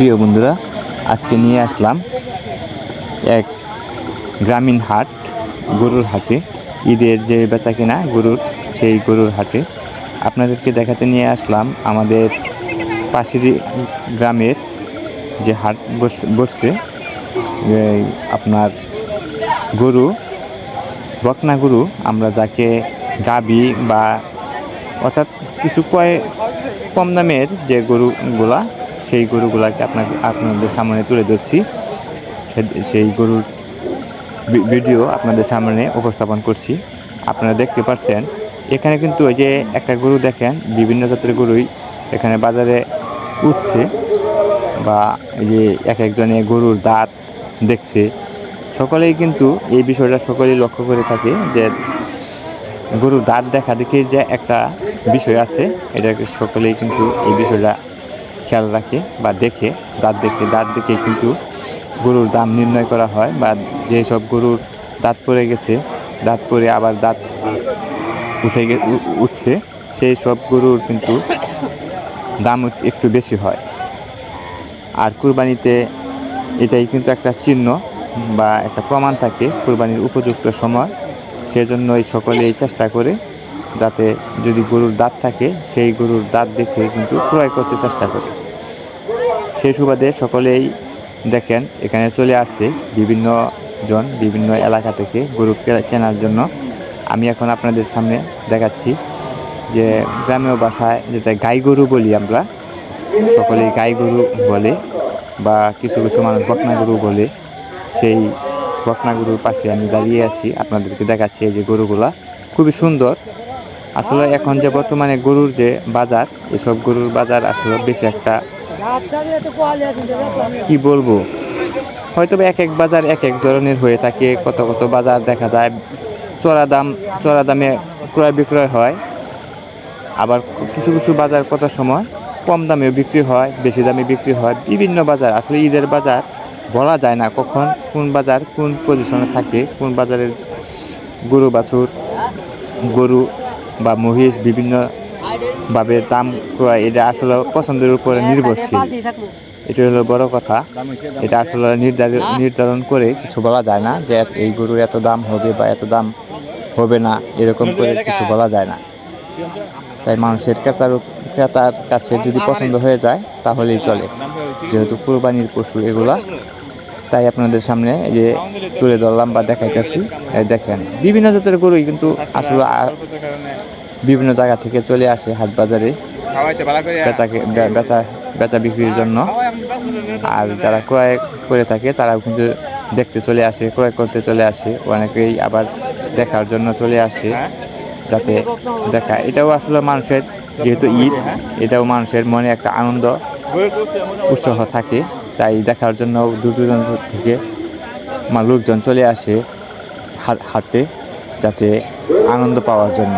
প্রিয় বন্ধুরা, আজকে নিয়ে আসলাম এক গ্রামীণ হাট, গরুর হাটে। ঈদের যে বেচা কেনা গরুর, সেই গরুর হাটে আপনাদেরকে দেখাতে নিয়ে আসলাম। আমাদের পাশেরই গ্রামের যে হাট বসছে, আপনার গরু, বকনা গরু, আমরা যাকে গাবি বা অর্থাৎ কিছু কম দামের যে গরুগুলা, সেই গরুগুলাকে আপনাদের সামনে তুলে ধরছি। সেই গরুর ভিডিও আপনাদের সামনে উপস্থাপন করছি। আপনারা দেখতে পাচ্ছেন এখানে কিন্তু ওই যে একটা গরু দেখেন, বিভিন্ন জাতের গরুই এখানে বাজারে উঠছে, বা এই যে এক একজনে গরুর দাঁত দেখছে। সকলেই কিন্তু এই বিষয়টা সকলেই লক্ষ্য করে থাকে যে গরুর দাঁত দেখা দেখি যে একটা বিষয় আছে, এটাকে সকলেই কিন্তু এই বিষয়টা খেয়াল রাখে বা দেখে। দাঁত দেখে কিন্তু গরুর দাম নির্ণয় করা হয়, বা যেসব গরুর দাঁত পড়ে গেছে, দাঁত পড়ে আবার দাঁত উঠছে, সেই সব গরুর কিন্তু দাম একটু বেশি হয়। আর কুরবানিতে এটাই কিন্তু একটা চিহ্ন বা একটা প্রমাণ থাকে কুরবানির উপযুক্ত সময়। সেজন্যই সকলেই চেষ্টা করে যাতে যদি গরুর দাঁত থাকে, সেই গরুর দাঁত দেখে কিন্তু ক্রয় করতে চেষ্টা করে। সেই সুবাদে সকলেই দেখেন এখানে চলে আসছে বিভিন্ন জন বিভিন্ন এলাকা থেকে গরু কেনার জন্য। আমি এখন আপনাদের সামনে দেখাচ্ছি যে গ্রামীয় ভাষায় যেটা গাই গরু বলি আমরা, সকলেই গাই গরু বলে, বা কিছু কিছু মানুষ বকনা গরু বলে। সেই বকনা গরুর পাশে আমি দাঁড়িয়ে আছি, আপনাদেরকে দেখাচ্ছি এই যে গরুগুলা খুবই সুন্দর। আসলে এখন যে বর্তমানে গরুর যে বাজার, এসব গরুর বাজার আসলে বেশি একটা কি বলবো, হয়তো এক এক বাজার এক এক ধরনের হয়ে থাকে। কত কত বাজার দেখা যায় চড়া দামে ক্রয় বিক্রয় হয়, আবার কিছু কিছু বাজার কত সময় কম দামেও বিক্রি হয়, বেশি দামে বিক্রি হয়। বিভিন্ন বাজার, আসলে ঈদের বাজার বলা যায় না কখন কোন বাজার কোন পজিশনে থাকে, কোন বাজারের গরু বাছুর, গরু বা মহিষ বিভিন্নভাবে দাম ক্রয়, এটা আসলে পছন্দের উপরে নির্ভরশীল। এটা হলো বড় কথা। এটা আসলে নির্ধারণ করে কিছু বলা যায় না যে এই গরুর এত দাম হবে বা এত দাম হবে না, এরকম করে কিছু বলা যায় না। তাই মানুষের ক্রেতার কাছে যদি পছন্দ হয়ে যায় তাহলেই চলে, যেহেতু কুরবানির পশু এগুলা। তাই আপনাদের সামনে যে তুলে ধরলাম বা দেখাইতেছি। দেখেন বিভিন্ন জাতের গরুই কিন্তু আসলে বিভিন্ন জায়গা থেকে চলে আসে হাট বাজারে বেচা বিক্রির জন্য। আর যারা ক্রয় করে থাকে তারাও কিন্তু দেখতে চলে আসে, ক্রয় করতে চলে আসে। অনেকেই আবার দেখার জন্য চলে আসে, যাতে দেখা। এটাও আসলে মানুষের, যেহেতু ঈদ, এটাও মানুষের মনে একটা আনন্দ উৎসাহ থাকে। তাই দেখার জন্য দূর দূরান্ত থেকে লোকজন চলে আসে হাটে, যাতে আনন্দ পাওয়ার জন্য।